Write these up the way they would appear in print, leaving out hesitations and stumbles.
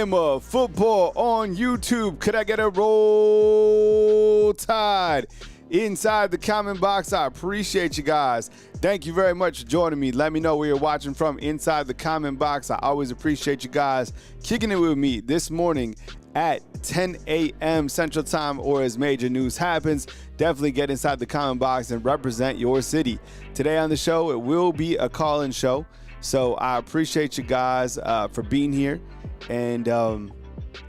Alabama football on YouTube. Could I get a roll tide inside the comment box? I appreciate you guys. Thank you very much for joining me. Let me know where you're watching from inside the comment box. I always appreciate you guys kicking it with me this morning at 10 a.m. Central Time, or as major news happens. Definitely get inside the comment box and represent your city. Today on the show, it will be a call-in show. So I appreciate you guys for being here. And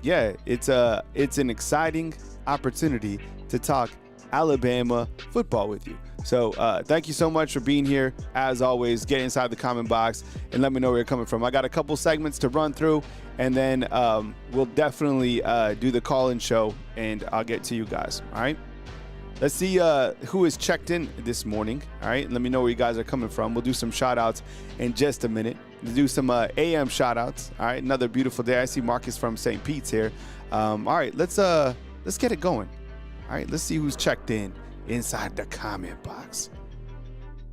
yeah, it's an exciting opportunity to talk Alabama football with you. So thank you so much for being here. As always, get inside the comment box and let me know where you're coming from. I got a couple segments to run through, and then we'll definitely do the call-in show, and I'll get to you guys. All right. Let's see who is checked in this morning. All right. Let me know where you guys are coming from. We'll do some shout outs in just a minute. We'll do some AM shout outs. All right. Another beautiful day. I see Marcus from St. Pete's here. All right. Let's get it going. All right. Let's see who's checked in inside the comment box.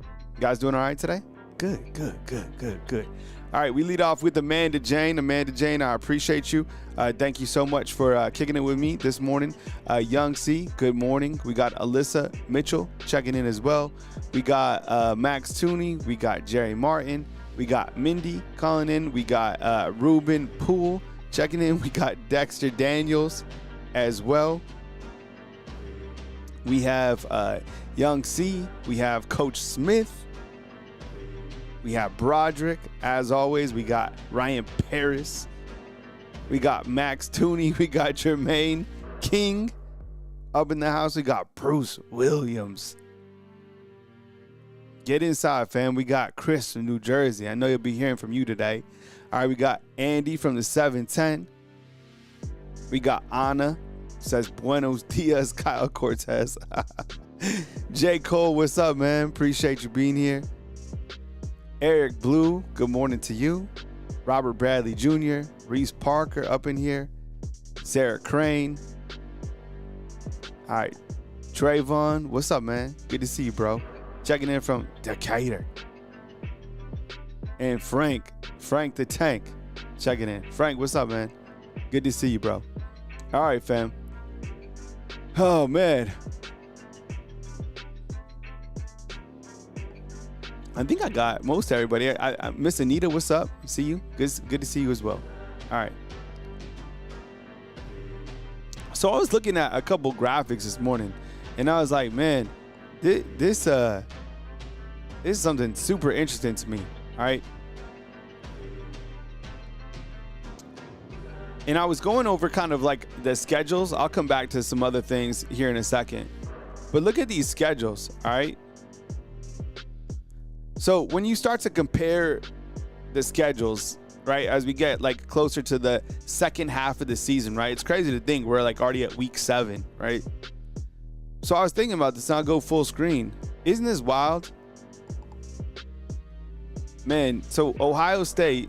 You guys doing all right today? Good. All right, we lead off with Amanda Jane. Amanda Jane, I appreciate you. Thank you so much for kicking it with me this morning. Young C, good morning. We got Alyssa Mitchell checking in as well. We got Max Tooney. We got Jerry Martin. We got Mindy calling in. We got Ruben Poole checking in. We got Dexter Daniels as well. We have Young C. We have Coach Smith. We have Broderick. As always, we got Ryan Paris. We got Max Tooney. We got Jermaine King up in the house. We got Bruce Williams. Get inside, fam. We got Chris from New Jersey. I know you'll be hearing from you today. All right, we got Andy from the 710. We got Anna. Says Buenos Dias, Kyle Cortez. J. Cole, what's up, man? Appreciate you being here. Eric Blue, good morning to you. Robert Bradley Jr., Reese Parker up in here. Sarah Crane. All right. Trayvon, what's up, man? Good to see you, bro. Checking in from Decatur. And Frank the Tank, checking in. Frank, what's up, man? Good to see you, bro. All right, fam. Oh, man. I think I got most everybody. I Miss Anita, what's up? See you. Good to see you as well. All right. So I was looking at a couple graphics this morning, and I was like, man, this is something super interesting to me. All right. And I was going over kind of like the schedules. I'll come back to some other things here in a second. But look at these schedules, all right? So when you start to compare the schedules, right, as we get like closer to the second half of the season, right? It's crazy to think we're like already at week 7, right? So I was thinking about this, and I'll go full screen. Isn't this wild? Man, so Ohio State,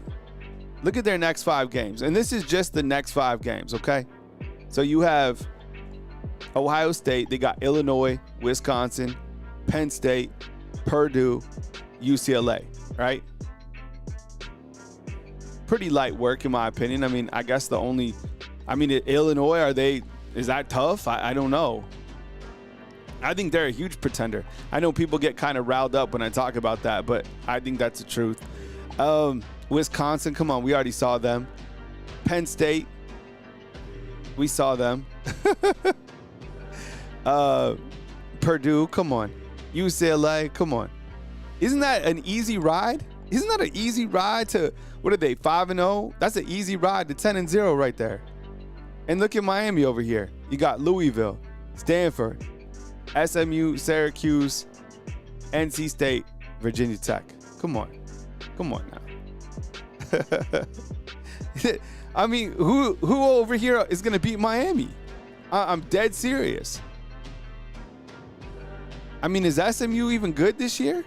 look at their next 5 games. And this is just the next 5 games, okay? So you have Ohio State. They got Illinois, Wisconsin, Penn State, Purdue, UCLA, right? Pretty light work, in my opinion. I mean, I guess Illinois, is that tough? I don't know. I think they're a huge pretender. I know people get kind of riled up when I talk about that, but I think that's the truth. Wisconsin, come on, we already saw them. Penn State, we saw them. Purdue, come on. UCLA, come on. Isn't that an easy ride? Isn't that an easy ride to, what are they, 5-0? That's an easy ride to 10-0 right there. And look at Miami over here. You got Louisville, Stanford, SMU, Syracuse, NC State, Virginia Tech. Come on now. I mean, who over here is going to beat Miami? I'm dead serious. I mean, is SMU even good this year?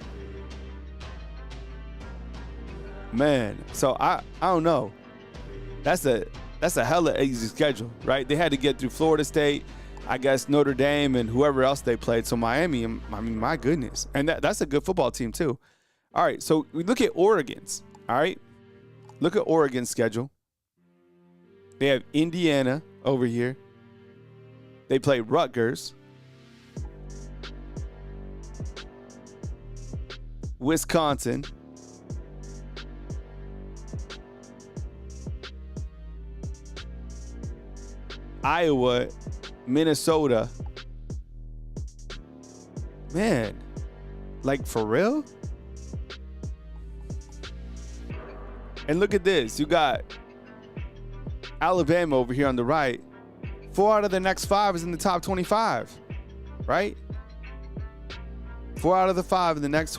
Man, so I don't know. That's a hella easy schedule, right? They had to get through Florida State, I guess Notre Dame, and whoever else they played. So Miami, I mean, my goodness. And that's a good football team too. All right, so we look at Oregon's, all right? Look at Oregon's schedule. They have Indiana over here. They play Rutgers, Wisconsin, Iowa, Minnesota. Man, like for real? And look at this. You got Alabama over here on the right. 4 out of the next 5 is in the top 25, right? 4 out of the 5 in the next.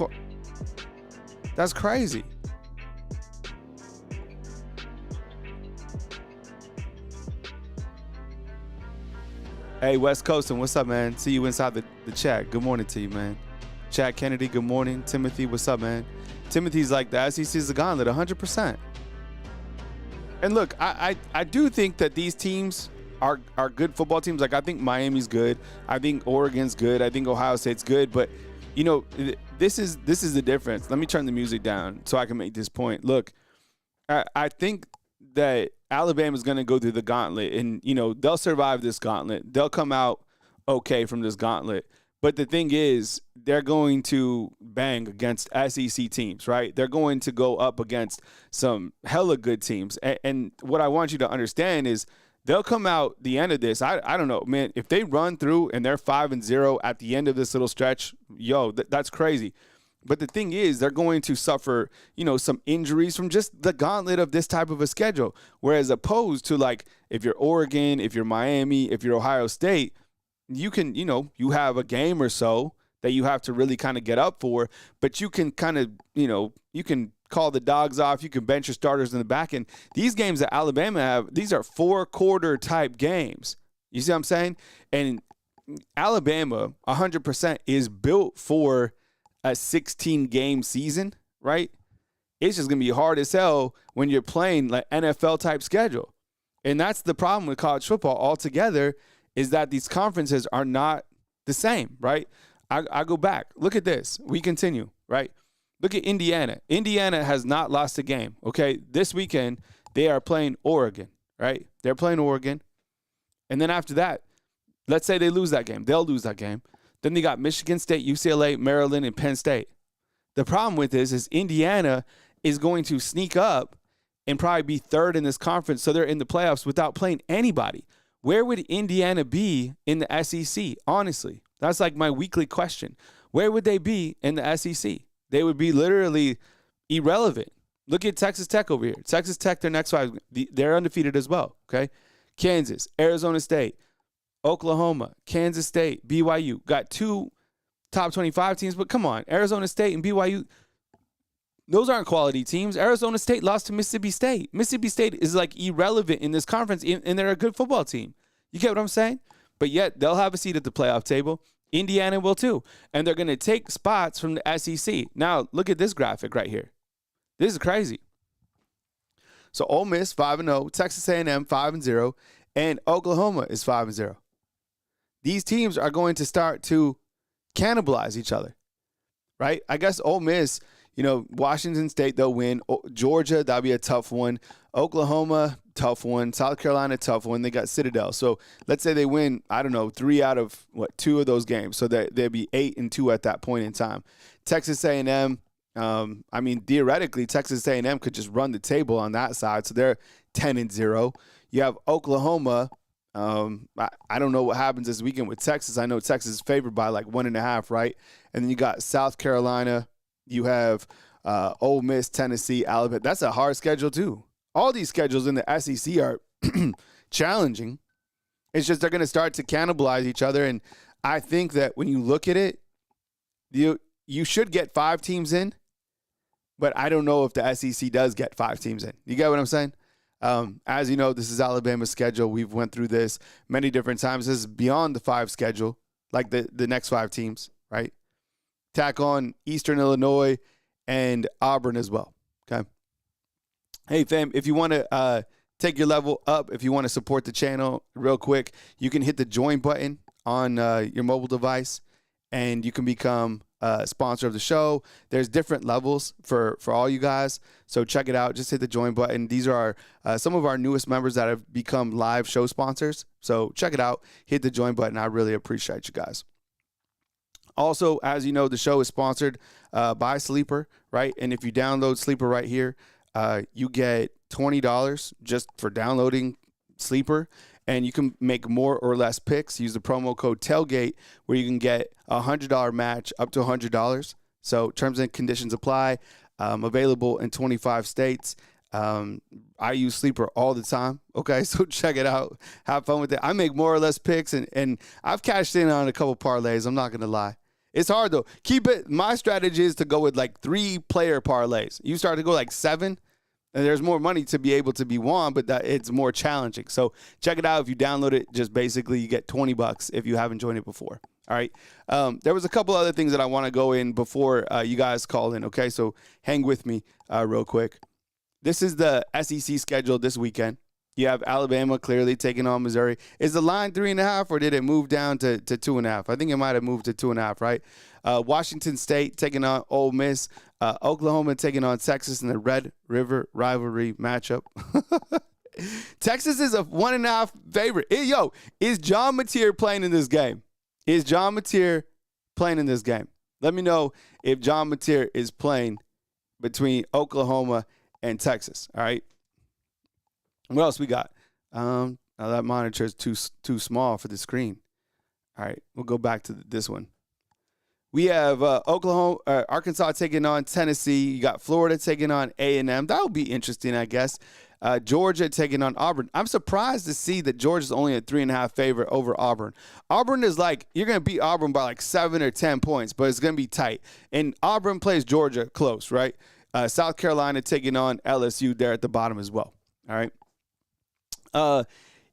That's crazy. Hey, West Coast, and what's up, man? See you inside the chat. Good morning to you, man. Chad Kennedy, good morning. Timothy, what's up, man? Timothy's like, the SEC is the gauntlet, 100%. And look, I do think that these teams are good football teams. Like, I think Miami's good. I think Oregon's good. I think Ohio State's good. But, you know, this is the difference. Let me turn the music down so I can make this point. Look, I think that Alabama's going to go through the gauntlet, and, you know, they'll survive this gauntlet. They'll come out okay from this gauntlet. But the thing is, they're going to bang against SEC teams, right? They're going to go up against some hella good teams. And what I want you to understand is they'll come out the end of this. I don't know, man. If they run through and they're 5-0 at the end of this little stretch, that's crazy. But the thing is, they're going to suffer, you know, some injuries from just the gauntlet of this type of a schedule. Whereas opposed to, like, if you're Oregon, if you're Miami, if you're Ohio State, you can, you know, you have a game or so that you have to really kind of get up for, but you can kind of, you know, you can call the dogs off. You can bench your starters in the back. And these games that Alabama have, these are 4-quarter type games. You see what I'm saying? And Alabama, 100%, is built for a 16-game season, right? It's just going to be hard as hell when you're playing like NFL-type schedule. And that's the problem with college football altogether, is that these conferences are not the same, right? I go back. Look at this. We continue, right? Look at Indiana. Indiana has not lost a game, okay? This weekend, they are playing Oregon, right? They're playing Oregon. And then after that, let's say they lose that game. They'll lose that game. Then they got Michigan State, UCLA, Maryland, and Penn State. The problem with this is Indiana is going to sneak up and probably be third in this conference, so they're in the playoffs without playing anybody. Where would Indiana be in the SEC? Honestly, that's like my weekly question. Where would they be in the SEC? They would be literally irrelevant. Look at Texas Tech over here. Texas Tech, their next 5, they're undefeated as well, okay? Kansas, Arizona State, Oklahoma, Kansas State, BYU. Got 2 top 25 teams, but come on, Arizona State and BYU, those aren't quality teams. Arizona State lost to Mississippi State. Mississippi State is like irrelevant in this conference, and they're a good football team. You get what I'm saying? But yet, they'll have a seat at the playoff table. Indiana will too. And they're going to take spots from the SEC. Now, look at this graphic right here. This is crazy. So, Ole Miss, 5-0. Texas A&M, 5-0. And Oklahoma is 5-0. These teams are going to start to cannibalize each other, right? I guess Ole Miss, you know, Washington State, they'll win. Georgia, that'll be a tough one. Oklahoma, tough one. South Carolina, tough one. They got Citadel. So let's say they win, I don't know, 3 out of, 2 of those games. So they'll be 8-2 at that point in time. Texas A&M, I mean, theoretically, Texas A&M could just run the table on that side. So they're 10-0. You have Oklahoma. I don't know what happens this weekend with Texas. I know Texas is favored by like 1.5, right? And then you got South Carolina. You have Ole Miss, Tennessee, Alabama. That's a hard schedule too. All these schedules in the SEC are challenging. It's just they're going to start to cannibalize each other. And I think that when you look at it, you should get 5 teams in, but I don't know if the SEC does get 5 teams in. You get what I'm saying? As you know, this is Alabama's schedule. We've went through this many different times. This is beyond the 5 schedule, like the next 5 teams, right? Tack on Eastern Illinois and Auburn as well, okay? Hey, fam, if you want to take your level up, if you want to support the channel real quick, you can hit the join button on your mobile device, and you can become sponsor of the show. There's different levels for all you guys. So check it out. Just hit the join button. These are some of our newest members that have become live show sponsors. So check it out. Hit the join button. I really appreciate you guys. Also, as you know, the show is sponsored by Sleeper, right? And if you download Sleeper right here, you get $20 just for downloading Sleeper. And you can make more or less picks. Use the promo code TAILGATE where you can get a $100 match up to $100. So terms and conditions apply. Available in 25 states. I use Sleeper all the time. Okay, so check it out. Have fun with it. I make more or less picks, and I've cashed in on a couple parlays. I'm not going to lie. It's hard, though. Keep it. My strategy is to go with like 3-player parlays. You start to go like 7. And there's more money to be able to be won, but it's more challenging. So check it out. If you download it, just basically you get $20 if you haven't joined it before. All right. There was a couple other things that I want to go in before you guys call in. Okay. So hang with me real quick. This is the SEC schedule this weekend. You have Alabama clearly taking on Missouri. Is the line 3.5 or did it move down to 2.5? I think it might have moved to 2.5, right? Washington State taking on Ole Miss. Oklahoma taking on Texas in the Red River rivalry matchup. Texas is a 1.5 favorite. Is John Mateer playing in this game? Is John Mateer playing in this game? Let me know if John Mateer is playing between Oklahoma and Texas. All right. What else we got? Now that monitor is too small for the screen. All right, we'll go back to this one. We have Arkansas taking on Tennessee. You got Florida taking on A&M. That would be interesting, I guess. Georgia taking on Auburn. I'm surprised to see that Georgia's only a 3.5 favorite over Auburn. Auburn is like, you're going to beat Auburn by like 7 or 10 points, but it's going to be tight. And Auburn plays Georgia close, right? South Carolina taking on LSU there at the bottom as well. All right.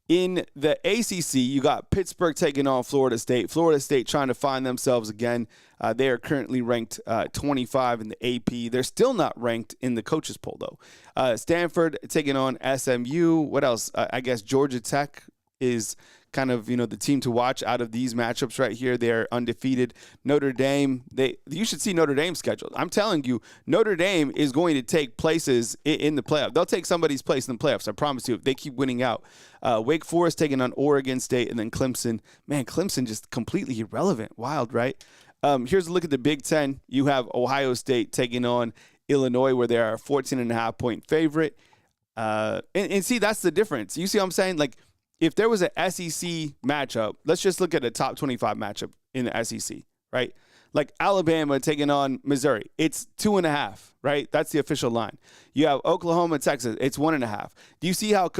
In the ACC, you got Pittsburgh taking on Florida State. Florida State trying to find themselves again. They are currently ranked 25 in the AP. They're still not ranked in the coaches poll, though. Stanford taking on SMU. What else? I guess Georgia Tech is kind of, the team to watch out of these matchups right here. They're undefeated. Notre Dame, you should see Notre Dame's schedule. I'm telling you, Notre Dame is going to take places in the playoff. They'll take somebody's place in the playoffs, I promise you, if they keep winning out. Wake Forest taking on Oregon State, and then Clemson. Man, Clemson just completely irrelevant. Wild, right? Here's a look at the Big Ten. You have Ohio State taking on Illinois, where they are a 14.5-point favorite. And see, that's the difference. You see what I'm saying? Like, if there was an SEC matchup, let's just look at a top 25 matchup in the SEC, right? Like Alabama taking on Missouri. It's 2.5, right? That's the official line. You have Oklahoma, Texas. It's 1.5. Do you see how,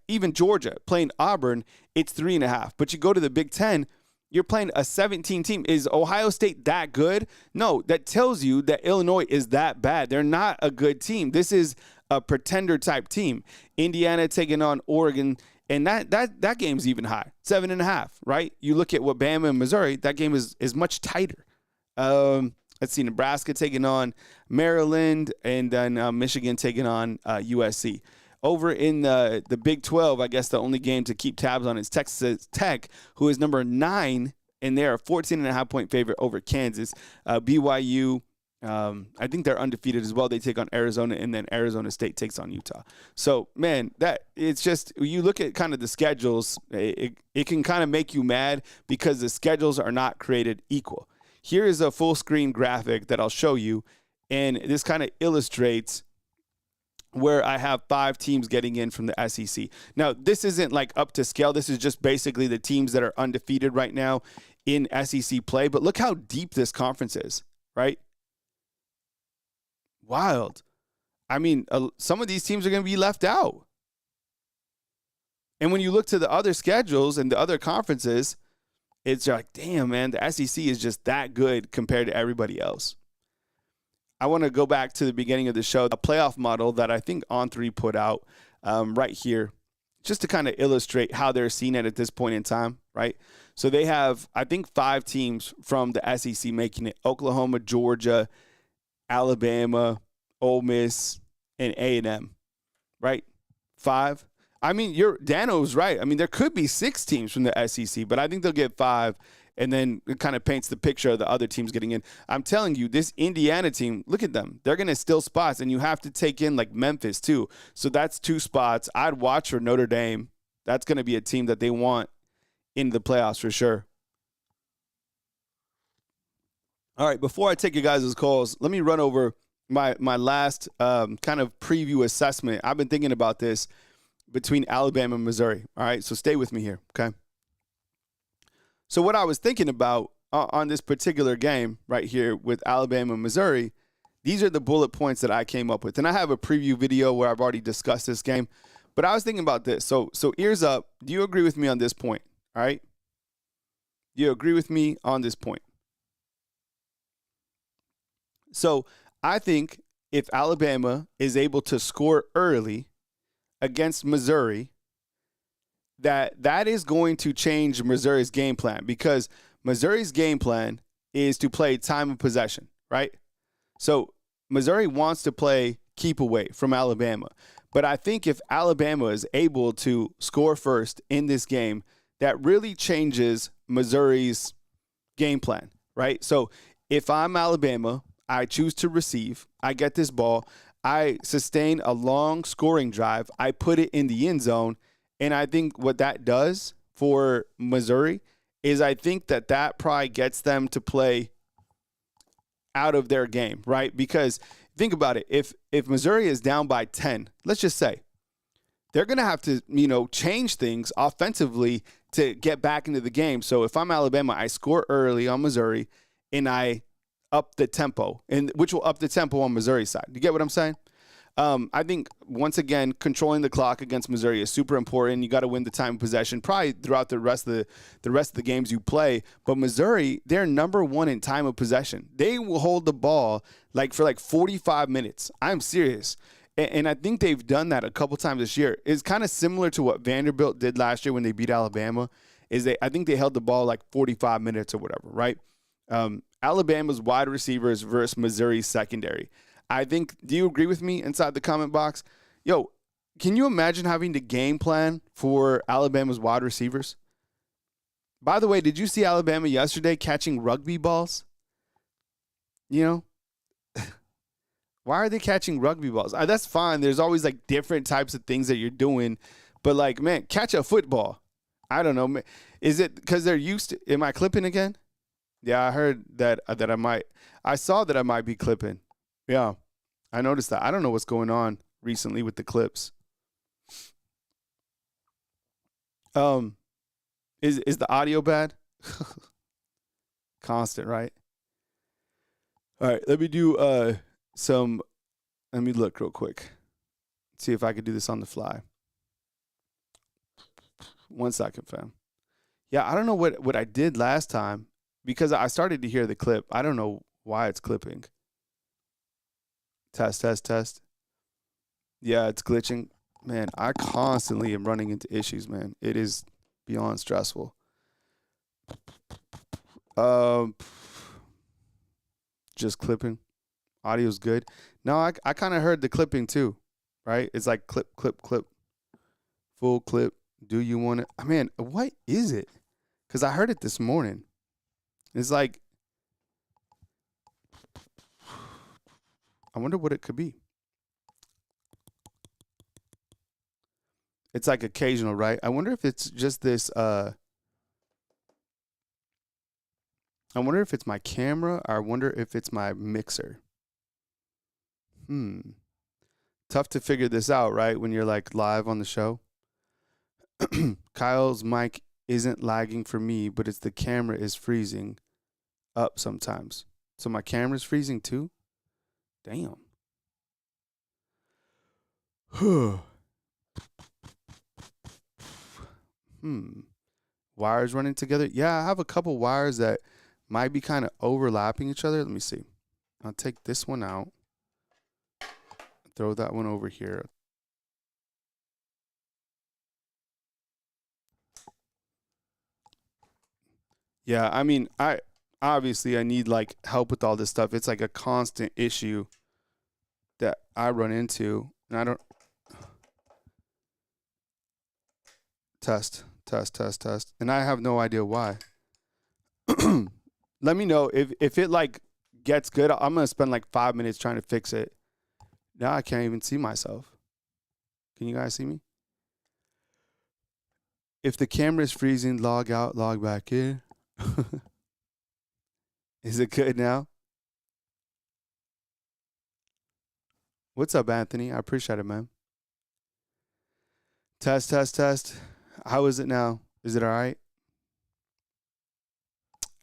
even Georgia playing Auburn, it's 3.5. But you go to the Big Ten, you're playing a 17 team. Is Ohio State that good? No, that tells you that Illinois is that bad. They're not a good team. This is a pretender type team. Indiana taking on Oregon. And that game's even high, 7.5, right? You look at what Bama and Missouri, that game is much tighter. Let's see, Nebraska taking on Maryland, and then Michigan taking on USC. Over in the Big 12, I guess the only game to keep tabs on is Texas Tech, who is number 9, and they're a 14.5-point favorite over Kansas. BYU, I think they're undefeated as well. They take on Arizona, and then Arizona State takes on Utah. So, man, it's just, you look at kind of the schedules, it can kind of make you mad because the schedules are not created equal. Here is a full screen graphic that I'll show you, and this kind of illustrates where I have 5 teams getting in from the SEC. Now, this isn't like up to scale. This is just basically the teams that are undefeated right now in SEC play. But look how deep this conference is, right? Wild. I mean, some of these teams are going to be left out. And when you look to the other schedules and the other conferences, it's like, damn, man, the SEC is just that good compared to everybody else. I want to go back to the beginning of the show, a playoff model that I think On3 put out right here, just to kind of illustrate how they're seen at this point in time, right? So they have, I think, 5 teams from the SEC making it: Oklahoma, Georgia, Alabama, Ole Miss, and A&M, right? 5. I mean, Dano's right. I mean, there could be 6 teams from the SEC, but I think they'll get 5, And then it kind of paints the picture of the other teams getting in. I'm telling you, this Indiana team, look at them. They're going to steal spots, and you have to take in like Memphis too. So that's 2 spots. I'd watch for Notre Dame. That's going to be a team that they want in the playoffs for sure. All right, before I take you guys' calls, let me run over my last kind of preview assessment. I've been thinking about this between Alabama and Missouri. All right, so stay with me here, okay? So what I was thinking about on this particular game right here with Alabama and Missouri, these are the bullet points that I came up with. And I have a preview video where I've already discussed this game. But I was thinking about this. So ears up. Do you agree with me on this point? All right? Do you agree with me on this point? So I think if Alabama is able to score early against Missouri, that is going to change Missouri's game plan, because Missouri's game plan is to play time of possession, right? So Missouri wants to play keep away from Alabama. But I think if Alabama is able to score first in this game, that really changes Missouri's game plan, right? So if I'm Alabama, I choose to receive, I get this ball, I sustain a long scoring drive, I put it in the end zone. And I think what that does for Missouri is I think that probably gets them to play out of their game, right? Because think about it. If Missouri is down by 10, let's just say, they're going to have to, change things offensively to get back into the game. So if I'm Alabama, I score early on Missouri and I up the tempo, and which will up the tempo on Missouri's side. You get what I'm saying? I think, once again, controlling the clock against Missouri is super important. You got to win the time of possession probably throughout the rest of the games you play. But Missouri, they're number 1 in time of possession. They will hold the ball for 45 minutes. I'm serious. And I think they've done that a couple times this year. It's kind of similar to what Vanderbilt did last year when they beat Alabama. I think they held the ball 45 minutes or whatever, right? Alabama's wide receivers versus Missouri's secondary. I think, do you agree with me inside the comment box? Yo, can you imagine having to game plan for Alabama's wide receivers? By the way, did you see Alabama yesterday catching rugby balls? Why are they catching rugby balls? That's fine. There's always different types of things that you're doing. But man, catch a football. I don't know. Is it because they're used to, am I clipping again? Yeah, I heard that I saw that I might be clipping. Yeah, I noticed that. I don't know what's going on recently with the clips. Is the audio bad? Constant, right? All right, let me do let me look real quick. See if I could do this on the fly. 1 second, fam. Yeah, I don't know what I did last time because I started to hear the clip. I don't know why it's clipping. Test. Yeah, it's glitching. Man, I constantly am running into issues, man. It is beyond stressful. Just clipping. Audio's good. No, I kind of heard the clipping too, right? It's like clip. Full clip. Do you want it? Man, what is it? Because I heard it this morning. It's like, I wonder what it could be. It's occasional, right? I wonder if it's just this, I wonder if it's my camera, or I wonder if it's my mixer. Tough to figure this out, right? When you're live on the show. Kyle's mic isn't lagging for me, but it's the camera is freezing up sometimes. So my camera's freezing too? Damn. Wires running together. Yeah, I have a couple wires that might be kind of overlapping each other. Let me see. I'll take this one out. Throw that one over here. Yeah, I mean, I need help with all this stuff. It's a constant issue that I run into, and I don't test, and I have no idea why. Let me know if it like gets good. I'm gonna spend like 5 minutes trying to fix it. Now I can't even see myself. Can you guys see me? If the camera is freezing, log out, log back in. Is it good now? What's up, Anthony? I appreciate it, man. Test, test, test. How is it now? Is it all right?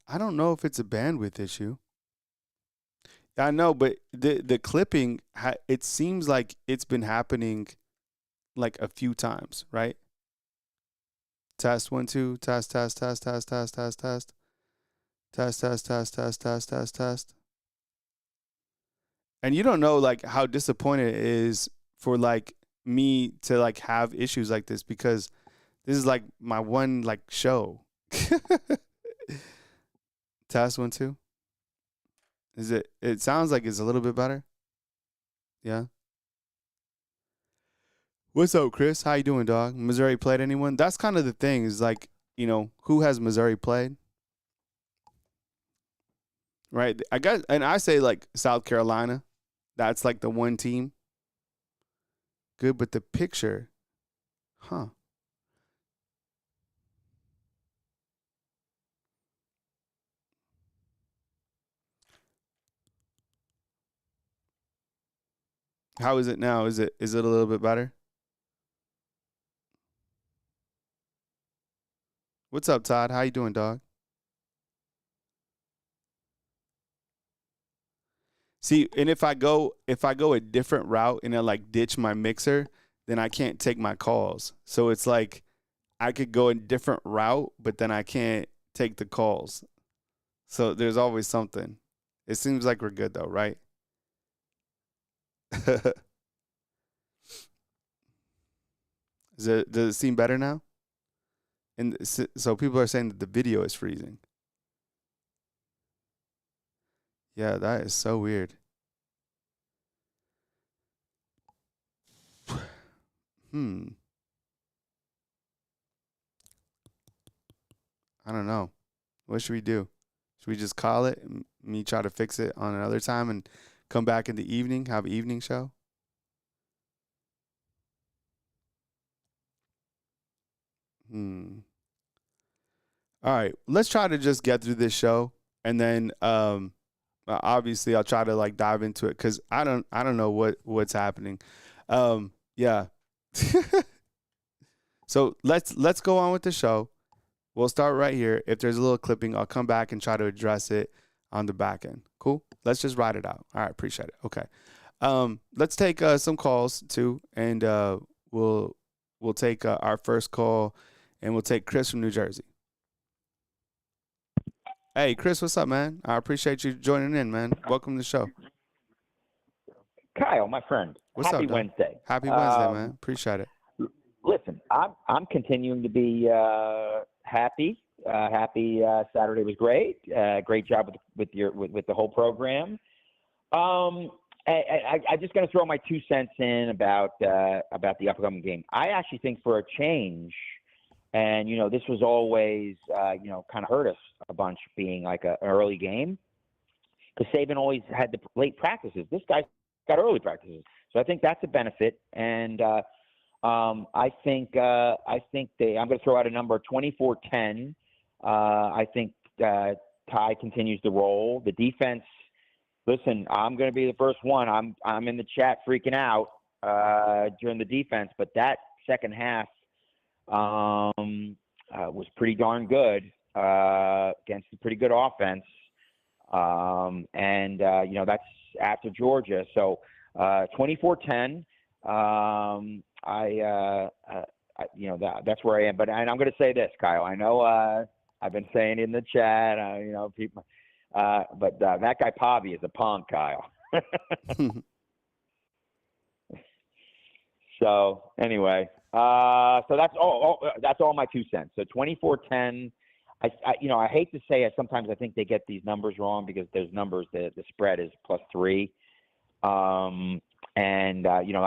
I don't know if it's a bandwidth issue. I know, but the clipping, it seems like it's been happening like a few times, right? Test 1 2 test test test test test test test test test test test test test test. And you don't know like how disappointed it is for like me to like have issues like this, because this is like my one like show. Test 1 2. Is it? It sounds like it's a little bit better. Yeah. What's up, Chris? How you doing, dog? Missouri played anyone? That's kind of the thing. Is like, who has Missouri played? Right. I guess, and I say like South Carolina. That's like the one team. Good, but the picture, huh? How is it now? Is it a little bit better? What's up, Todd? How you doing, dog? See, and if I go a different route and I like ditch my mixer, then I can't take my calls. So it's like I could go a different route, but then I can't take the calls. So there's always something. It seems like we're good though, right? Does it seem better now? And so people are saying that the video is freezing. Yeah, that is so weird. I don't know. What should we do? Should we just call it and me try to fix it on another time and come back in the evening, have an evening show? All right, let's try to just get through this show, and then obviously I'll try to like dive into it because I don't know what's happening. Yeah. So let's go on with the show. We'll start right here. If there's a little clipping, I'll come back and try to address it on the back end. Cool. Let's just ride it out. All right, appreciate it. Okay. Let's take some calls too, and we'll take our first call, and we'll take Chris from New Jersey. Hey, Chris, what's up, man? I appreciate you joining in, man. Welcome to the show. Kyle, my friend. What's Happy up, dog? Wednesday. Happy Wednesday, man. Appreciate it. Listen, I'm continuing to be happy. Happy Saturday was great. Great job with the whole program. I just going to throw my 2 cents in about the upcoming game. I actually think for a change, and this was always kind of hurt us a bunch being like an early game, because Saban always had the late practices. This guy got early practices, so I think that's a benefit. And I think I'm going to throw out a number 24-10. I think Ty continues to roll. The defense. Listen, I'm going to be the first one. I'm in the chat freaking out during the defense, but that second half was pretty darn good against a pretty good offense, and that's after Georgia. So 24-10. That's where I am. But I'm going to say this, Kyle. I know I've been saying it in the chat. People. But that guy Pavi is a punk, Kyle. So anyway, so that's all my 2 cents. So 24-10. I hate to say it. Sometimes I think they get these numbers wrong because there's numbers that the spread is +3. I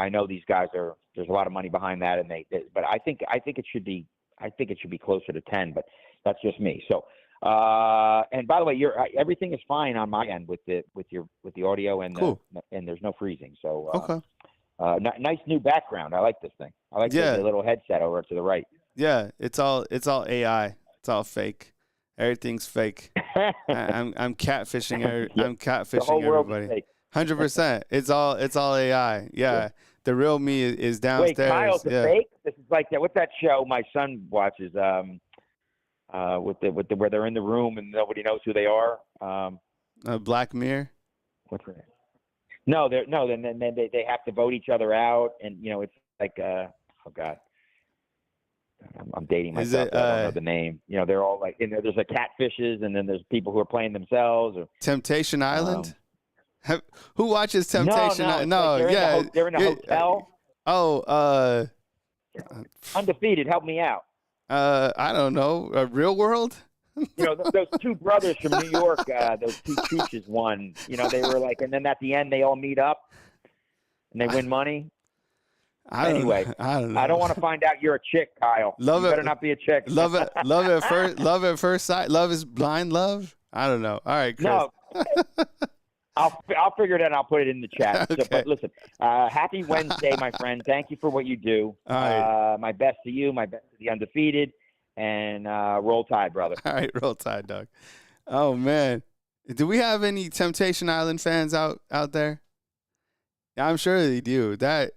know these guys there's a lot of money behind that, but I think it should be closer to 10. But that's just me. So And by the way, everything is fine on my end with the audio and Cool. and there's no freezing. So Okay. nice new background. I like this thing. I like Yeah. the little headset over to the right. Yeah, it's all AI. It's all fake. Everything's fake. I'm catfishing. I'm The whole catfishing world is everybody. fake. 100%. It's all AI. Yeah. The real me is Wait, downstairs. Kyle's a Yeah. fake? This is like that. What's that show my son watches? With the where they're in the room and nobody knows who they are. Black Mirror. What's that? No, Then they have to vote each other out, and it's like oh god, I'm dating Is myself. it, I don't know the name. They're all like there's a catfishes, and then there's people who are playing themselves. Or Temptation Island. Who watches Temptation? No, No, like they're in a hotel. Oh, Undefeated. Help me out. I don't know. Real World. Those two brothers from New York, those two chooches won. They were like, and then at the end they all meet up and they win money. I don't know. I don't want to find out you're a chick, Kyle. You better not be a chick. Love at first sight. Love is blind love. I don't know. All right, Chris. No. I'll figure it out and I'll put it in the chat. Okay. So, but listen, happy Wednesday, my friend. Thank you for what you do. All right. My best to you, my best to the undefeated, and roll Tide, brother. All right, roll Tide, dog. Oh man, do we have any Temptation Island fans out there? I'm sure they do. That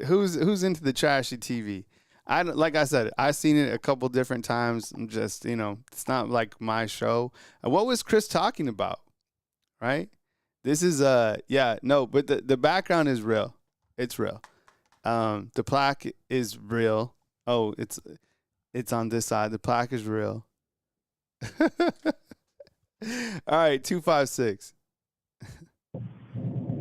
who's into the trashy TV? Like I said, I've seen it a couple different times. I'm just it's not like my show. What was Chris talking about? Right? This is but the background is real. It's real. The plaque is real. Oh, it's on this side. The plaque is real. All right, 256.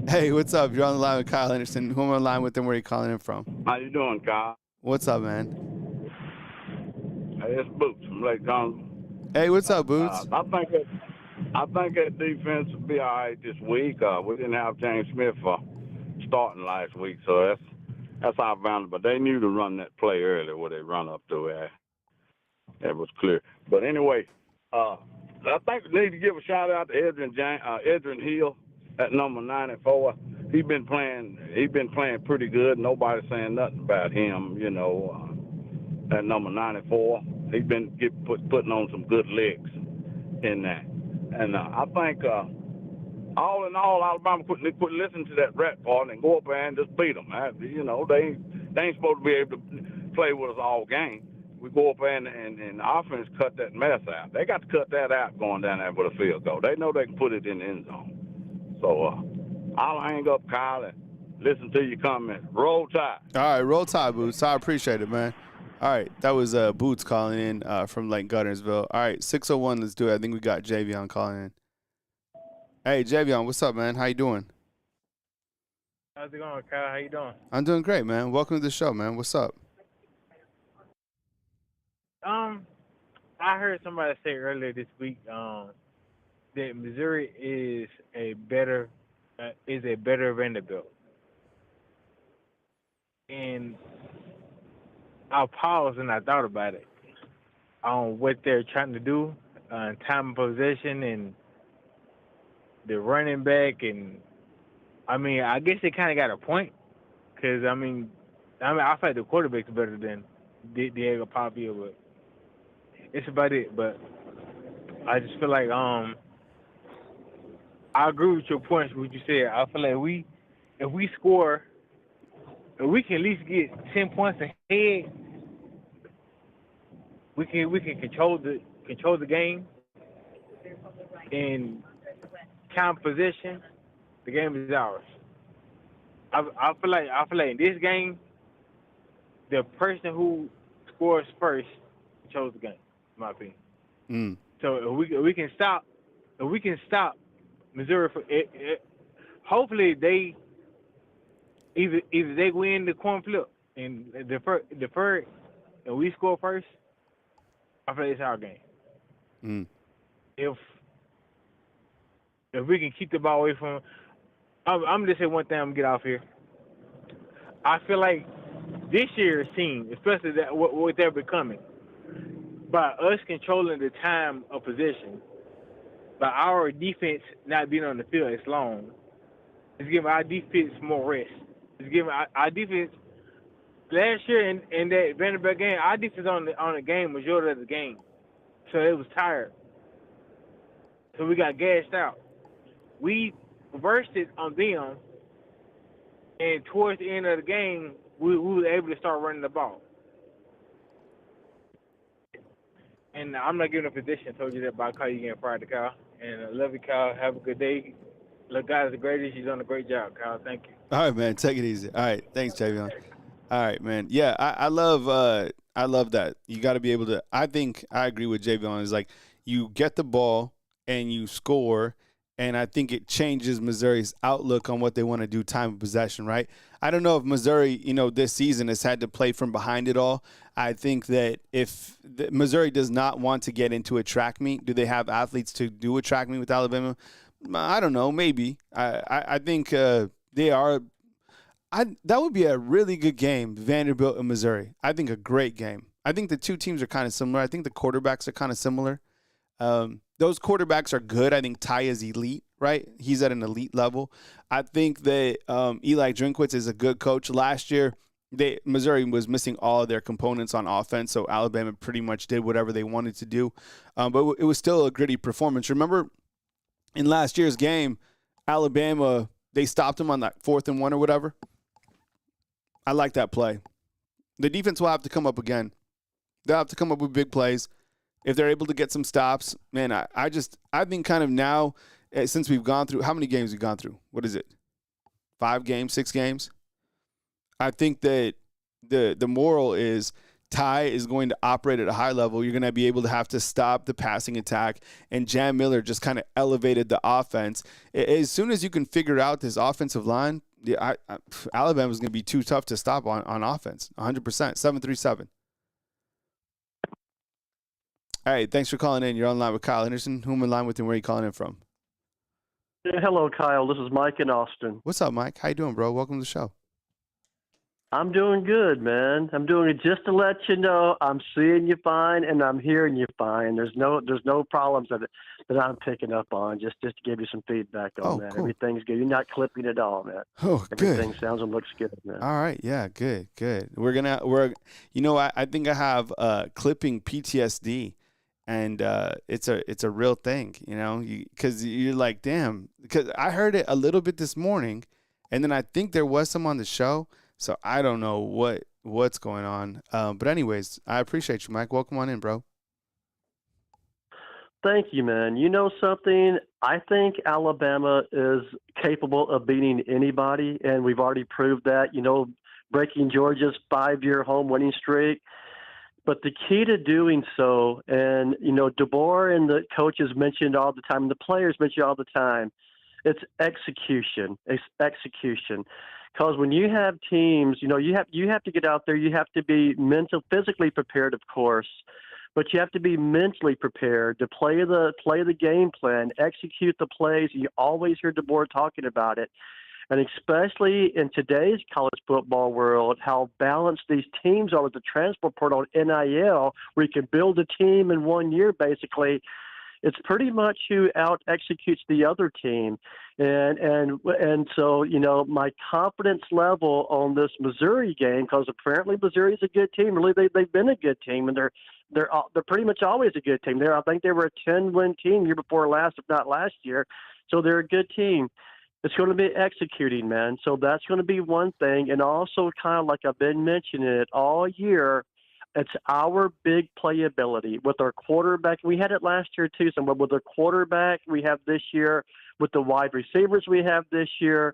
Hey, what's up? You're on the line with Kyle Anderson. Who am I on the line with and where are you calling in from? How you doing, Kyle? What's up, man? Hey, it's Boots from Lake Conroe. Hey, what's up, Boots? I think that defense will be all right this week. We didn't have James Smith starting last week, so that's our advantage. But they knew to run that play early where they run up to it. That was clear. But anyway, I think we need to give a shout out to Edrin Hill at number 94. He's been playing pretty good. Nobody's saying nothing about him, at number 94. He's been putting on some good legs in that. And I think, all in all, Alabama quit listening to that rat part and go up there and just beat them. They ain't supposed to be able to play with us all game. We go up there and the offense cut that mess out. They got to cut that out going down there with a field goal. They know they can put it in the end zone. So I'll hang up, Kyle, and listen to your comment. Roll Tide. All right, roll Tide, Boots. I appreciate it, man. All right, that was Boots calling in from Lake Guntersville. All right, 601, let's do it. I think we got Javion calling in. Hey, Javion, what's up, man? How you doing? How's it going, Kyle? How you doing? I'm doing great, man. Welcome to the show, man. What's up? I heard somebody say earlier this week that Missouri is a better Vanderbilt, and I paused and I thought about it on what they're trying to do, time of possession and the running back, and I guess they kind of got a point because I feel like the quarterback's better than Diego Papia, but it's about it. But I just feel like I agree with your points. What you said, I feel like if we score, if we can at least get 10 points ahead, we can control the game and time possession. The game is ours. I feel like in this game, the person who scores first chose the game, in my opinion. Mm. So if we can stop Missouri from hopefully they either they win the coin flip and defer and we score first. I feel like it's our game. Mm. If we can keep the ball away from, I'm just saying one thing. I'm gonna get off here. I feel like this year's team, especially what they're becoming, by us controlling the time of possession, by our defense not being on the field as long, it's giving our defense more rest. It's giving our defense last year in that Vanderbilt game, our defense on the game majority of the game, so it was tired. So we got gassed out. We reversed it on them, and towards the end of the game, we were able to start running the ball. And I'm not giving a position. I told you that about Kyle. You getting Friday, Kyle. And I love you, Kyle. Have a good day. Look, God is the greatest. You've done a great job, Kyle. Thank you. All right, man. Take it easy. All right. Thanks, Javion. All right, man. Yeah, I love that. You got to be able to. I think I agree with Javion. It's like you get the ball and you score, and I think it changes Missouri's outlook on what they want to do time of possession, right? I don't know if Missouri, this season has had to play from behind it all. I think that if Missouri does not want to get into a track meet, do they have athletes to do a track meet with Alabama? I don't know. Maybe. I think they are. That would be a really good game, Vanderbilt and Missouri. I think a great game. I think the two teams are kind of similar. I think the quarterbacks are kind of similar. Those quarterbacks are good. I think Ty is elite, right? He's at an elite level. I think that Eli Drinkwitz is a good coach. Last year, Missouri was missing all of their components on offense, so Alabama pretty much did whatever they wanted to do. But it was still a gritty performance. Remember, in last year's game, Alabama, they stopped them on that 4th and 1 or whatever. I like that play. The defense will have to come up again. They'll have to come up with big plays. If they're able to get some stops, man, I think kind of now, since we've gone through, how many games we've gone through? What is it? 5 games, 6 games? I think that the moral is Ty is going to operate at a high level. You're going to be able to have to stop the passing attack, and Jam Miller just kind of elevated the offense. As soon as you can figure out this offensive line, Alabama's going to be too tough to stop on offense, 100%, 737. All right, thanks for calling in. You're on line with Kyle Henderson. Who am I in line with and where are you calling in from? Hello, Kyle. This is Mike in Austin. What's up, Mike? How you doing, bro? Welcome to the show. I'm doing good, man. I'm doing it just to let you know I'm seeing you fine and I'm hearing you fine. There's no problems that I'm picking up on. Just to give you some feedback on that. Cool. Everything's good. You're not clipping at all, man. Oh, good. Everything sounds and looks good, man. All right, yeah, good. I think I have clipping PTSD. And it's a real thing, because you're like, damn. Because I heard it a little bit this morning, and then I think there was some on the show, so I don't know what's going on. But anyways, I appreciate you, Mike. Welcome on in, bro. Thank you, man. You know something? I think Alabama is capable of beating anybody, and we've already proved that. Breaking Georgia's 5-year home winning streak. But the key to doing so, and, DeBoer and the coaches mentioned all the time, and the players mention all the time, it's execution. It's execution. Because when you have teams, you have to get out there. You have to be physically prepared, of course, but you have to be mentally prepared to play the game plan, execute the plays. You always hear DeBoer talking about it. And especially in today's college football world, how balanced these teams are with the transfer portal and NIL, where you can build a team in 1 year, basically. It's pretty much who out executes the other team. And so, my confidence level on this Missouri game, because apparently Missouri's a good team. Really, they've been a good team, and they're pretty much always a good team. I think they were a 10-win team year before last, if not last year. So they're a good team. It's going to be executing, man. So that's going to be one thing. And also, kind of like I've been mentioning it all year, it's our big playability with our quarterback. We had it last year too, but with the quarterback we have this year, with the wide receivers we have this year,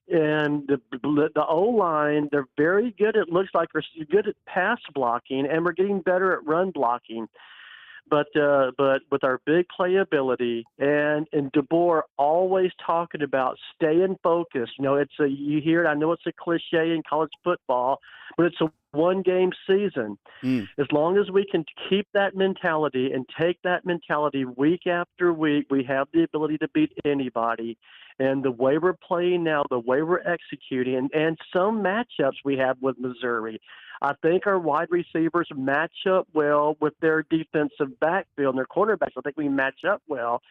and the O-line, they're very good. It looks like we're good at pass blocking, and we're getting better at run blocking. But with our big playability and DeBoer always talking about staying focused. You hear it. I know it's a cliche in college football, but it's a one-game season. As long as we can keep that mentality and take that mentality week after week, we have the ability to beat anybody. And the way we're playing now, the way we're executing, and some matchups we have with Missouri, I think our wide receivers match up well with their defensive backfield and their cornerbacks. I think we match up well.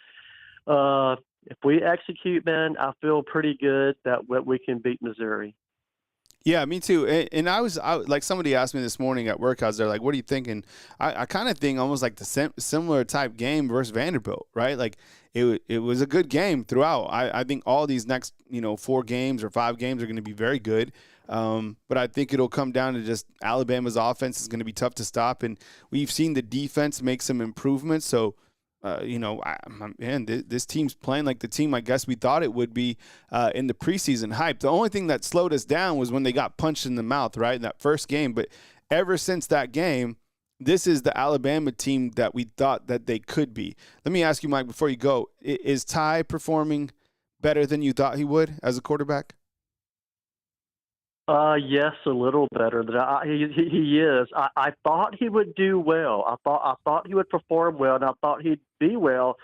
If we execute, man, I feel pretty good that we can beat Missouri. Yeah, me too. And I was like, somebody asked me this morning at work. I was there, like, what are you thinking? I kind of think almost like the similar type game versus Vanderbilt, right? Like it was a good game throughout. I think all these next 4 games or 5 games are going to be very good. But I think it'll come down to just Alabama's offense is going to be tough to stop, and we've seen the defense make some improvements. So. This team's playing like the team I guess we thought it would be in the preseason hype. The only thing that slowed us down was when they got punched in the mouth, right, in that first game. But ever since that game, this is the Alabama team that we thought that they could be. Let me ask you, Mike, before you go, is Ty performing better than you thought he would as a quarterback? Yes, a little better. He is. I thought he would do well. I thought he would perform well, and I thought he'd do well.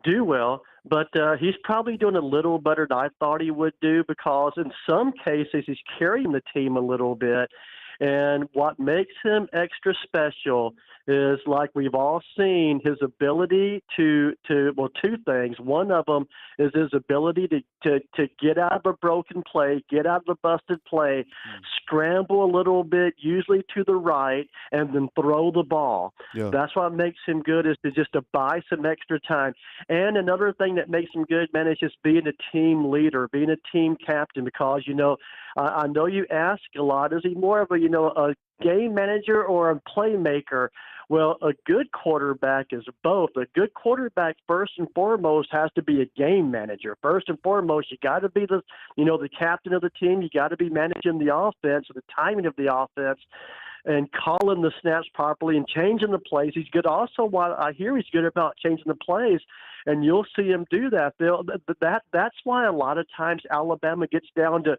But he's probably doing a little better than I thought he would do, because in some cases he's carrying the team a little bit. And what makes him extra special is, like we've all seen, his ability to 2 things. One of them is his ability to get out of a broken play, get out of a busted play, scramble a little bit, usually to the right, and then throw the ball. Yeah. That's what makes him good, is to buy some extra time. And another thing that makes him good, man, is just being a team leader, being a team captain, because, I know you ask a lot, is he more of a game manager or a playmaker? Well, a good quarterback is both. A good quarterback, first and foremost, has to be a game manager. First and foremost, you got to be the captain of the team. You got to be managing the offense, the timing of the offense, and calling the snaps properly and changing the plays. He's good. Also, what I hear, he's good about changing the plays, and you'll see him do that, Phil. That's why a lot of times Alabama gets down to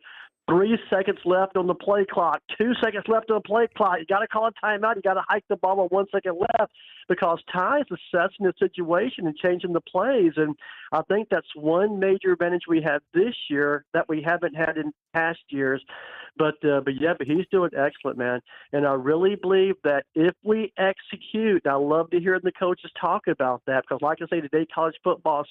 3 seconds left on the play clock, 2 seconds left on the play clock. You got to call a timeout. You got to hike the ball with 1 second left, because Ty is assessing the situation and changing the plays. And I think that's one major advantage we have this year that we haven't had in past years. But he's doing excellent, man. And I really believe that if we execute, I love to hear the coaches talk about that, because, like I say, today college football is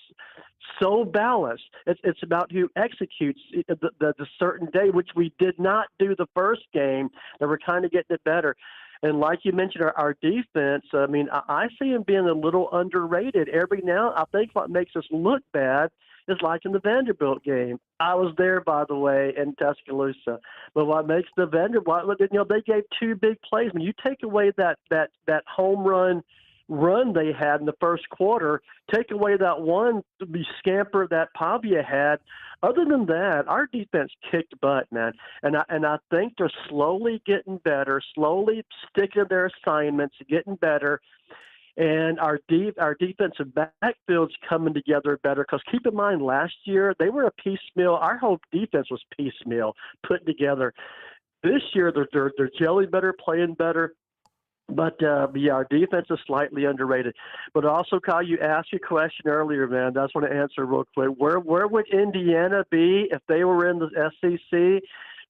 so balanced. It's about who executes the certain day, which we did not do the first game, and we're kind of getting it better. And like you mentioned, our defense, I mean, I see him being a little underrated. Every now, I think what makes us look bad is like in the Vanderbilt game. I was there, by the way, in Tuscaloosa. But what makes the Vanderbilt, they gave 2 big plays. When you take away that home run they had in the first quarter, take away that one scamper that Pavia had. Other than that, our defense kicked butt, man. And I think they're slowly getting better, slowly sticking to their assignments, getting better. And our defensive backfield's coming together better, because keep in mind, last year they were a piecemeal. Our whole defense was piecemeal, put together. This year they're gelling better, playing better. But our defense is slightly underrated. But also, Kyle, you asked a question earlier, man. I just want to answer real quick. Where would Indiana be if they were in the SEC?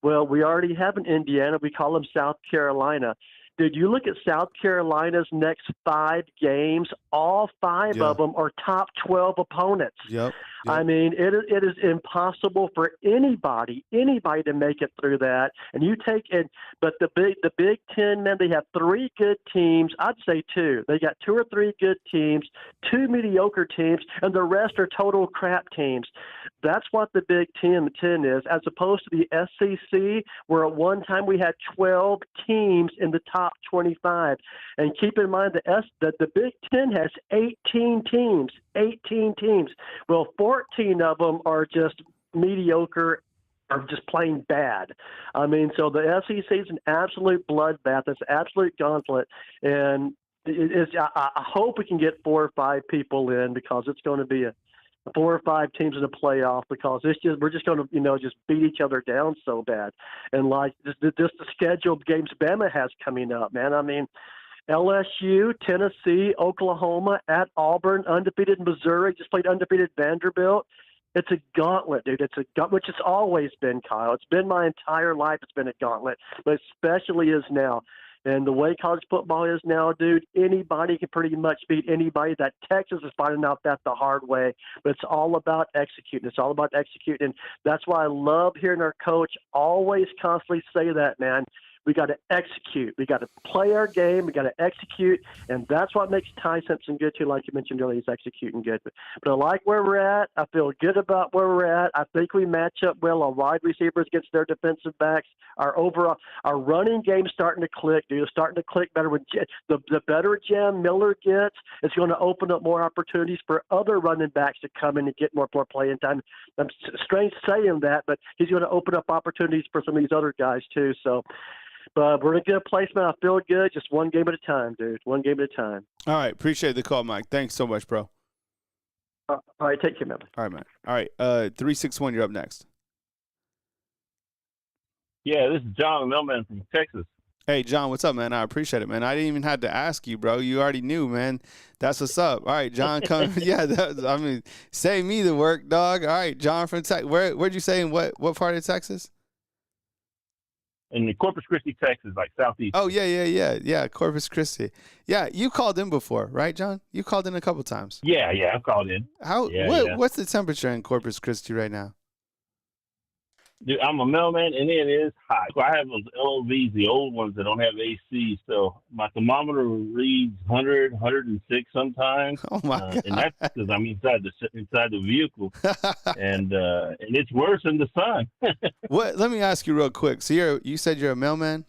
Well, we already have an Indiana. We call them South Carolina. Did you look at South Carolina's next 5 games? All 5 of them are top 12 opponents. Yep. I mean, it is impossible for anybody to make it through that. And but the Big Ten, man, they have 3 good teams. I'd say 2. They got 2 or 3 good teams, 2 mediocre teams, and the rest are total crap teams. That's what the Big Ten is, as opposed to the SEC, where at one time we had 12 teams in the top 25. And keep in mind that the Big Ten has 18 teams. 18 teams. Well, 14 of them are just mediocre or just plain bad. I mean, so the SEC is an absolute bloodbath. It's an absolute gauntlet. And I hope we can get 4 or 5 people in, because it's going to be 4 or 5 teams in the playoff, because we're just going to just beat each other down so bad. And like just the scheduled games Bama has coming up, man. I mean, LSU, Tennessee, Oklahoma, at Auburn, undefeated Missouri, just played undefeated Vanderbilt. It's a gauntlet, dude. Which it's always been, Kyle. It's been my entire life. It's been a gauntlet, but especially is now. And the way college football is now, dude, anybody can pretty much beat anybody. That Texas is finding out that the hard way. But it's all about executing. It's all about executing. And that's why I love hearing our coach always constantly say that, man. We got to execute. We got to play our game. We got to execute, and that's what makes Ty Simpson good too. Like you mentioned earlier, he's executing good. But I like where we're at. I feel good about where we're at. I think we match up well on wide receivers against their defensive backs. Our running game's starting to click, dude. It's starting to click better. With the better Jam Miller gets, it's going to open up more opportunities for other running backs to come in and get more playing time. I'm strange saying that, but he's going to open up opportunities for some of these other guys too. So. But we're in a good place, man. I feel good. Just one game at a time, dude. One game at a time. All right. Appreciate the call, Mike. Thanks so much, bro. All right. Take care, man. All right, man. All right. 361, you're up next. Yeah, this is John Millman from Texas. Hey, John, what's up, man? I appreciate it, man. I didn't even have to ask you, bro. You already knew, man. That's what's up. All right, John, come. Yeah, save me the work, dog. All right, John from Texas. Where'd you say in what part of Texas? In Corpus Christi, Texas, like southeast. Oh, yeah, Corpus Christi. Yeah, you called in before, right, John? You called in a couple times. Yeah, I've called in. What's the temperature in Corpus Christi right now? Dude, I'm a mailman, and it is hot. So I have those LOVs, the old ones that don't have AC, so my thermometer reads 100, 106 sometimes. Oh, my God. And that's because I'm inside the vehicle, and it's worse in the sun. What? Let me ask you real quick. So you said you're a mailman?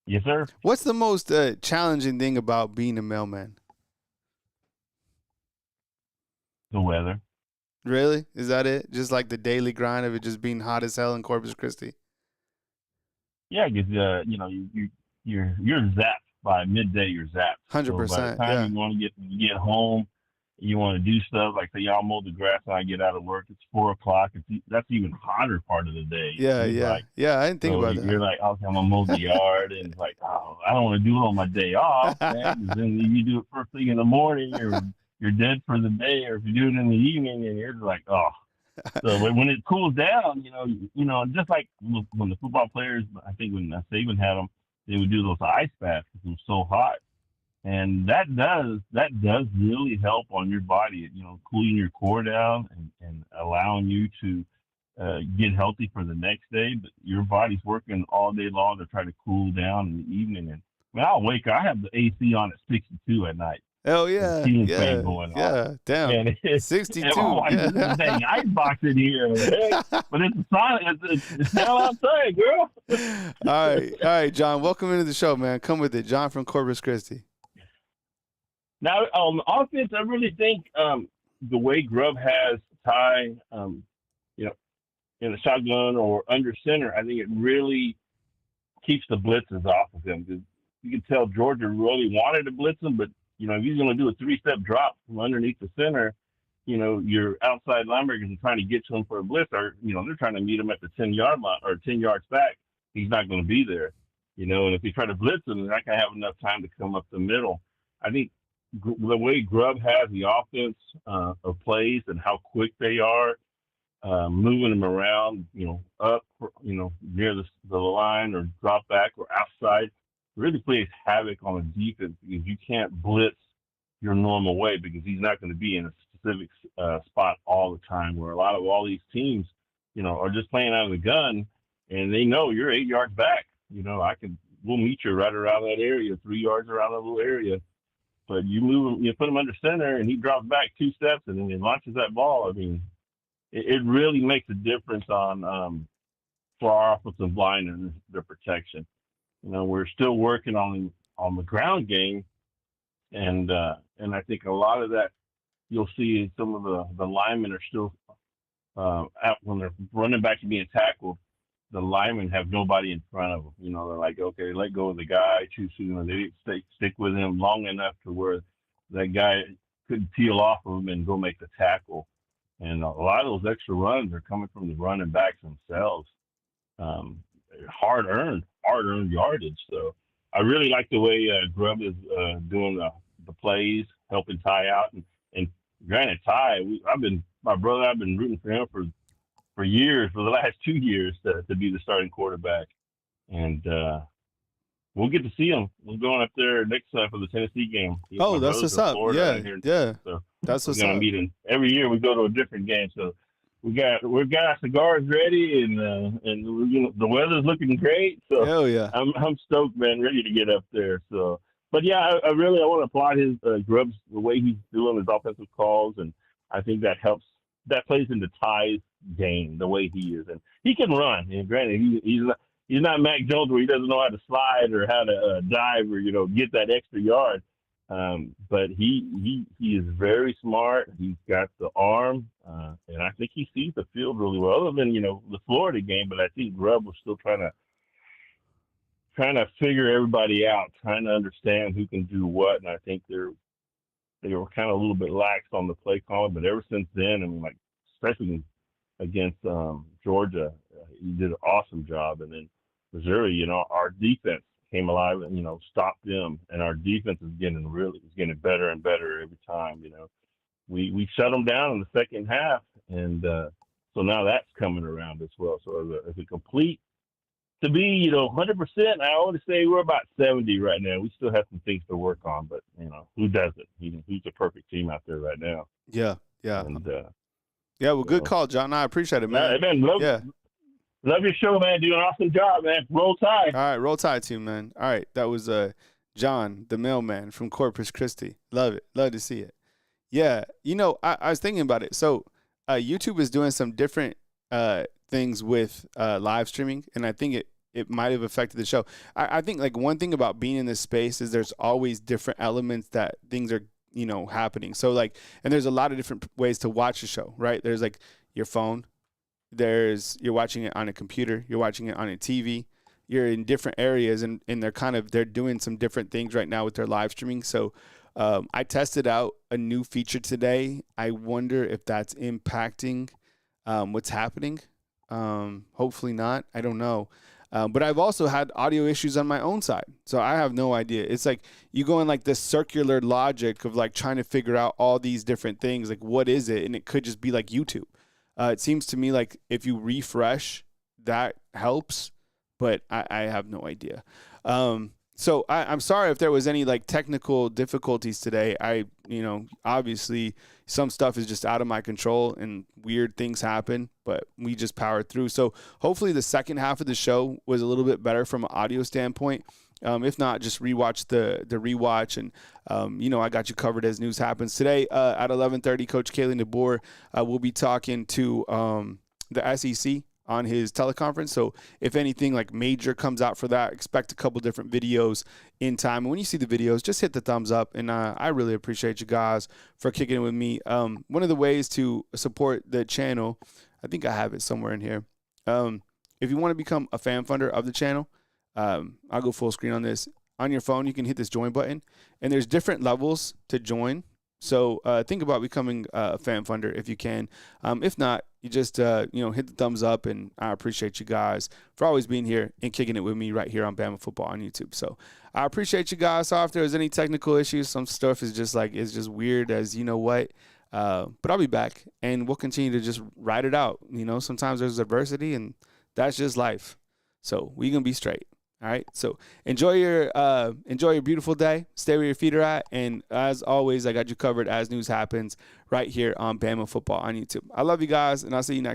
Yes, sir. What's the most challenging thing about being a mailman? The weather. Really? Is that it? Just like the daily grind of it just being hot as hell in Corpus Christi? Yeah, because you're zapped by midday. You're zapped. 100%. So by the time you want to get home, you want to do stuff like say y'all mow the grass when I get out of work. It's 4:00. That's even hotter part of the day. Yeah. I didn't think about that. You're like, okay, I'm gonna mow the yard, and it's like, oh, I don't want to do it on my day off. Man. Then you do it first thing in the morning. You're dead for the day, or if you do it in the evening, and you're like, oh. So when it cools down, just like when the football players, I think when Saban had them, they would do those ice baths because it was so hot, and that does really help on your body, cooling your core down and allowing you to get healthy for the next day. But your body's working all day long to try to cool down in the evening. And I'll wake up. I have the AC on at 62 at night. Oh yeah, damn. And it's 62. This dang ice box in here, but it's silent. It's hell outside, girl. All right, John. Welcome into the show, man. Come with it, John from Corpus Christi. Now, offense, I really think the way Grubb has Ty, in the shotgun or under center, I think it really keeps the blitzes off of him. Because you can tell Georgia really wanted to blitz him, but if he's going to do a 3-step drop from underneath the center, your outside linebackers are trying to get to him for a blitz, or, they're trying to meet him at the 10-yard line or 10 yards back. He's not going to be there, and if you try to blitz him, they're not going to have enough time to come up the middle. I think the way Grubb has the offense of plays and how quick they are, moving them around, up, near the line or drop back or outside, really plays havoc on the defense because you can't blitz your normal way because he's not going to be in a specific spot all the time, where all these teams, are just playing out of the gun, and they know you're 8 yards back. We'll meet you right around that area, 3 yards around that little area. But you move him, you put him under center, and he drops back 2 steps, and then he launches that ball. I mean, it really makes a difference on for our offensive line and their protection. We're still working on the ground game, and I think a lot of that you'll see some of the linemen are still out when they're running back and being tackled. The linemen have nobody in front of them. They're like, okay, let go of the guy too soon. They didn't stick with him long enough to where that guy couldn't peel off of him and go make the tackle. And a lot of those extra runs are coming from the running backs themselves. Hard-earned yardage. So I really like the way Grubb is doing the plays, helping Ty out. And granted, Ty, I've been my brother. I've been rooting for him for years, for the last 2 years, to be the starting quarterback. And we'll get to see him. We're going up there next time for the Tennessee game. Oh, My that's brother's what's in up. Florida Yeah, out here. yeah. So That's we're what's gonna up. meet him every year. We go to a different game. So we've got our cigars ready, and the weather's looking great. So Hell yeah. I'm stoked, man, ready to get up there. So, but yeah, I really want to applaud his Grubbs, the way he's doing his offensive calls, and I think that helps. That plays into Ty's game, the way he is, and he can run. And granted, he's not Mac Jones where he doesn't know how to slide or how to dive or get that extra yard. But he is very smart. He's got the arm, and I think he sees the field really well. Other than the Florida game, but I think Grubb was still trying to figure everybody out, trying to understand who can do what. And I think they were kind of a little bit lax on the play calling. But ever since then, I mean, like especially against Georgia, he did an awesome job. And then Missouri, our defense came alive and stopped them, and our defense is getting better and better every time. We shut them down in the second half, and so now that's coming around as well. So as a complete to be 100%, I always say we're about 70 right now. We still have some things to work on, but who doesn't? He's a perfect team out there right now. Yeah. And, yeah. Well, good call, John. I appreciate it, man. Love your show, man. Doing an awesome job, man. Roll Tide. All right, Roll Tide too, man. All right, that was John, the mailman from Corpus Christi. Love it. Love to see it. Yeah, I was thinking about it. So YouTube is doing some different things with live streaming, and I think it might have affected the show. I think like one thing about being in this space is there's always different elements that things are happening. So like, and there's a lot of different ways to watch a show, right? There's like your phone. You're watching it on a computer, you're watching it on a TV, you're in different areas, and they're doing some different things right now with their live streaming. So I tested out a new feature today. I wonder if that's impacting what's happening. Hopefully not. I don't know. But I've also had audio issues on my own side. So I have no idea. It's like you go in like this circular logic of like trying to figure out all these different things. Like, what is it? And it could just be like YouTube. It seems to me like if you refresh, that helps, but I have no idea. So I'm sorry if there was any like technical difficulties today. Obviously some stuff is just out of my control and weird things happen, but we just powered through. So hopefully the second half of the show was a little bit better from an audio standpoint. If not, just rewatch the rewatch, and I got you covered as news happens today. At 11:30, Coach Kalen DeBoer will be talking to the SEC on his teleconference. So if anything like major comes out for that, expect a couple different videos in time. And when you see the videos, just hit the thumbs up. And I really appreciate you guys for kicking it with me. One of the ways to support the channel, I think I have it somewhere in here. If you want to become a fan funder of the channel, I'll go full screen on this. On your phone, you can hit this join button, and there's different levels to join. So think about becoming a fan funder if you can. If not, you just hit the thumbs up, and I appreciate you guys for always being here and kicking it with me right here on Bama Football on YouTube. So I appreciate you guys. So if there's any technical issues, some stuff is just weird as what. But I'll be back, and we'll continue to just ride it out. Sometimes there's adversity, and that's just life. So we gonna be straight. All right, so enjoy your beautiful day. Stay where your feet are at, and as always, I got you covered as news happens right here on Bama Football on YouTube. I love you guys, and I'll see you next.